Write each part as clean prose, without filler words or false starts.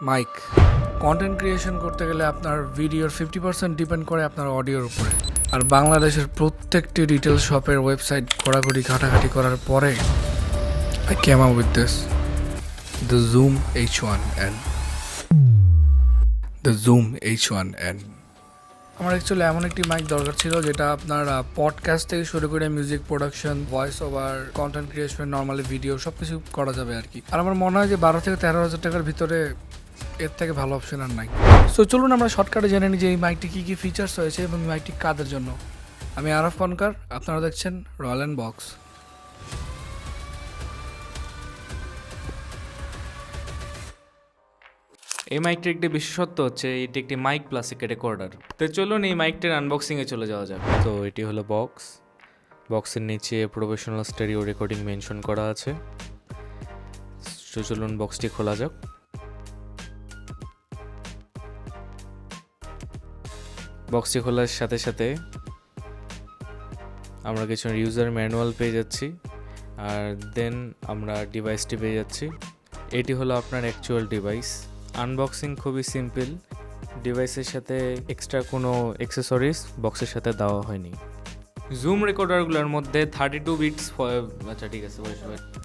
Mic content creation করতে গেলে আপনার ভিডিওর 50% ডিপেন্ড করে আপনার অডিওর উপরে। আর বাংলাদেশের প্রত্যেকটি রিটেল শপের ওয়েবসাইট ঘোরাঘুরি ঘাটাঘাটি করার পরে I came out with this, the Zoom H1N. The Zoom H1N. আমার অ্যাকচুয়ালি এমন একটি মাইক দরকার ছিল যেটা আপনার পডকাস্ট থেকে শুরু করে music production, voice over, content creation, normally video সব কিছু করা যাবে আর কি। আর আমার মনে হয় যে 12 থেকে 13,000 টাকার ভিতরে এর থেকে ভালো অপশন আর নাই। সো চলুন আমরা শর্টকাটে জেনে নিই যে এই মাইকটি কী কী ফিচার্স রয়েছে এবং এই মাইকটি কাদের জন্য। আমি আরফ কনকার, আপনারা দেখছেন রয়্যাল অ্যান্ড বক্স। এই মাইকটির একটি বিশেষত্ব হচ্ছে এটি একটি মাইক প্লাস একটি রেকর্ডার। তো চলুন এই মাইকটির আনবক্সিংয়ে চলে যাওয়া যাক। তো এটি হলো বক্স। বক্সের নিচে প্রফেশনাল স্টেরিও রেকর্ডিং মেনশন করা আছে। তো চলুন বক্সটি খোলা যাক। বক্সটি খোলার সাথে সাথে আমরা কিছু ইউজার ম্যানুয়াল পেয়ে যাচ্ছি, আর দেন আমরা ডিভাইসটি পেয়ে যাচ্ছি। এটি হলো আপনার অ্যাকচুয়াল ডিভাইস। আনবক্সিং খুবই সিম্পল, ডিভাইসের সাথে এক্সট্রা কোনো অ্যাক্সেসরিজ বক্সের সাথে দেওয়া হয়নি। জুম রেকর্ডারগুলোর মধ্যে 32 বিটস, আচ্ছা ঠিক আছে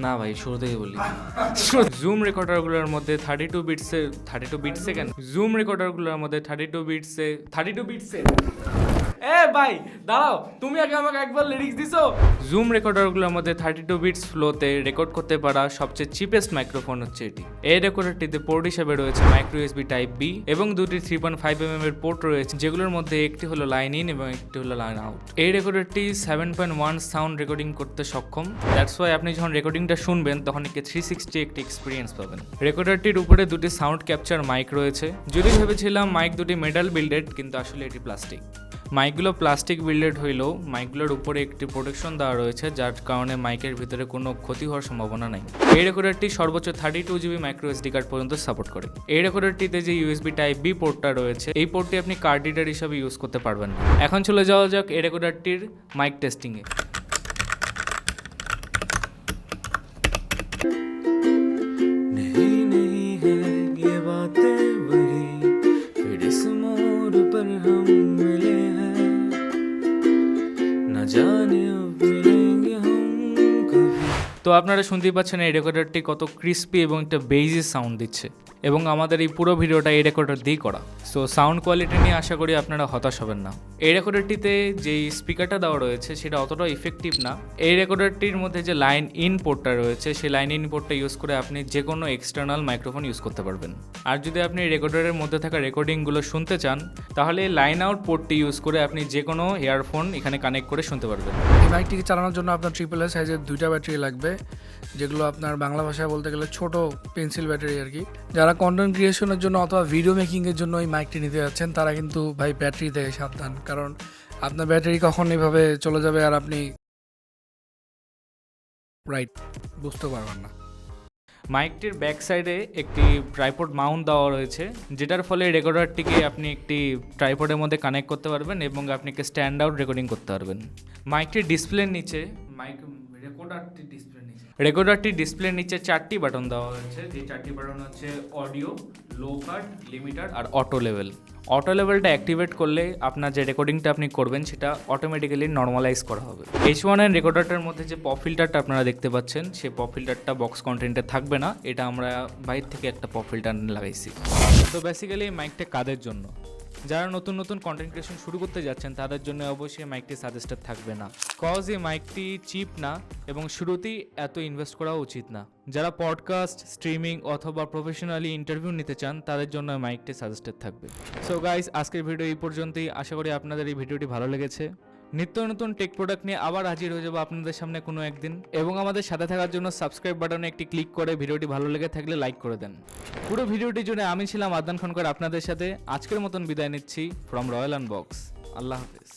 না ভাই শুরু থেকে বলি। জুম রেকর্ডারগুলোর মধ্যে 32 বিটসে কেন জুম রেকর্ডারগুলোর মধ্যে 32 বিটসে ভাই দাঁড়াও, তুমি আগে আমাকে একবার লিরিক্স দিছো। জুম রেকর্ডারগুলোর মধ্যে 32 বিটস ফ্লোতে রেকর্ড করতে পারা সবচেয়ে চিপেস্ট মাইক্রোফোন হচ্ছে এটি। এই রেকর্ডারটিতে পোর্ট হিসেবে রয়েছে মাইক্রো ইউএসবি টাইপ বি এবং দুটি 3.5 এর পোর্ট রয়েছে, যেগুলোর মধ্যে একটি হলো লাইন ইন এবং একটি হলো লাইন আউট। এই রেকর্ডারটি 7.1 সাউন্ড রেকর্ডিং করতে সক্ষম। দ্যাটস ওয়াই আপনি যখন রেকর্ডিংটা শুনবেন তখন একটি 360 একটি এক্সপিরিয়েন্স পাবেন। রেকর্ডারটির উপরে দুটি সাউন্ড ক্যাপচার মাইক রয়েছে। যদি ভেবেছিলাম মাইক দুটি মেটাল বিল্ডেড, কিন্তু আসলে এটি প্লাস্টিক। মাইকগুলো প্লাস্টিক বিল্ডেড হইলেও মাইকগুলোর উপরে একটি প্রোটেকশন দেওয়া রয়েছে, যার কারণে মাইকের ভিতরে কোনো ক্ষতি হওয়ার সম্ভাবনা নাই। এই রেকর্ডারটি সর্বোচ্চ 32 জিবি মাইক্রো এসডি কার্ড পর্যন্ত সাপোর্ট করে। এই রেকর্ডারটিতে যে ইউএসবি টাইপ বি পোর্টটা রয়েছে, এই পোর্টটি আপনি কার্ড রিডার হিসাবে ইউজ করতে পারবেন না। এখন চলে যাওয়া যাক এই রেকর্ডারটির মাইক টেস্টিংয়ে। তো আপনারা শুনতেই পাচ্ছেন এই রেকর্ডারটি কত ক্রিস্পি এবং একটা বেইজি সাউন্ড দিচ্ছে, এবং আমাদের এই পুরো ভিডিওটা এই রেকর্ডার দিয়েই করা। সো সাউন্ড কোয়ালিটি নিয়ে আশা করি আপনারা হতাশ হবেন না। এই রেকর্ডারটিতে যেই স্পিকারটা দেওয়া রয়েছে সেটা অতটা ইফেক্টিভ না। এই রেকর্ডারটির মধ্যে যে লাইন ইন পোর্টটা রয়েছে, সেই লাইন ইন পোর্টটা ইউজ করে আপনি যে কোনো এক্সটার্নাল মাইক্রোফোন ইউজ করতে পারবেন। আর যদি আপনি রেকর্ডারের মধ্যে থাকা রেকর্ডিংগুলো শুনতে চান, তাহলে লাইন আউট পোর্টটি ইউজ করে আপনি যে কোনো ইয়ারফোন এখানে কানেক্ট করে শুনতে পারবেন। এই মাইকটিকে চালানোর জন্য আপনার AAA সাইজের 2টা ব্যাটারি লাগবে, যেগুলো আপনার বাংলা ভাষায় বলতে গেলে ছোট পেন্সিল ব্যাটারি আর কি। যারা কন্টেন্ট ক্রিয়েশনের জন্য অথবা ভিডিও মেকিংয়ের জন্য এই মাইকটি নিতে যাচ্ছেন, তারা কিন্তু ভাই ব্যাটারি থেকে সাবধান, কারণ আপনার ব্যাটারি কখন এইভাবে চলে যাবে আর আপনি বুঝতে পারবেন না। মাইকটির ব্যাক সাইডে একটি ট্রাইপড মাউন্ট দেওয়া রয়েছে, যেটার ফলে রেকর্ডারটিকে আপনি একটি ট্রাইপডের মধ্যে কানেক্ট করতে পারবেন এবং আপনি স্ট্যান্ড আউট রেকর্ডিং করতে পারবেন। মাইকটির ডিসপ্লের নিচে রেকর্ডারটির ডিসপ্লের নিচে 4টি বাটন দেওয়া হয়েছে, যে 4টি বাটন হচ্ছে অডিও, লো কাট, লিমিটার আর অটো লেভেল। অটো লেভেলটা অ্যাক্টিভেট করলে আপনার যে রেকর্ডিংটা আপনি করবেন সেটা অটোমেটিক্যালি নর্মালাইজ করা হবে। H1N রেকর্ডারটার মধ্যে যে পপ ফিল্টারটা আপনারা দেখতে পাচ্ছেন, সেই পপ ফিল্টারটা বক্স কন্টেন্টে থাকবে না, এটা আমরা বাইরে থেকে একটা পপ ফিল্টার লাগাইছি। তো বেসিক্যালি এই মাইকটা কাদের জন্য? যারা নতুন নতুন কন্টেন্ট ক্রিয়েশন শুরু করতে যাচ্ছেন তাদের জন্য অবশ্যই মাইকটি সাজেস্টেড থাকবে না, কজ এই মাইকটি চিপ না এবং শুরুতেই এত ইনভেস্ট করা উচিত না। যারা পডকাস্ট, স্ট্রিমিং অথবা প্রফেশনালি ইন্টারভিউ নিতে চান তাদের জন্য মাইকটি সাজেস্টেড থাকবে। সো গাইস, আজকের ভিডিও এই পর্যন্তই। আশা করি আপনাদের এই ভিডিওটি ভালো লেগেছে। নিত্য নতুন টেক প্রোডাক্ট নিয়ে আবার হাজির হয়ে যাবো আপনাদের সামনে কোনো একদিন, এবং আমাদের সাথে থাকার জন্য সাবস্ক্রাইব বাটনে একটি ক্লিক করে ভিডিওটি ভালো লেগে থাকলে লাইক করে দেন। পুরো ভিডিওটির জন্য আমি ছিলাম আদনান খনকর আপনাদের সাথে। আজকের মতন বিদায় নিচ্ছি ফ্রম রয়্যাল অ্যান্ড বক্স। আল্লাহ হাফেজ।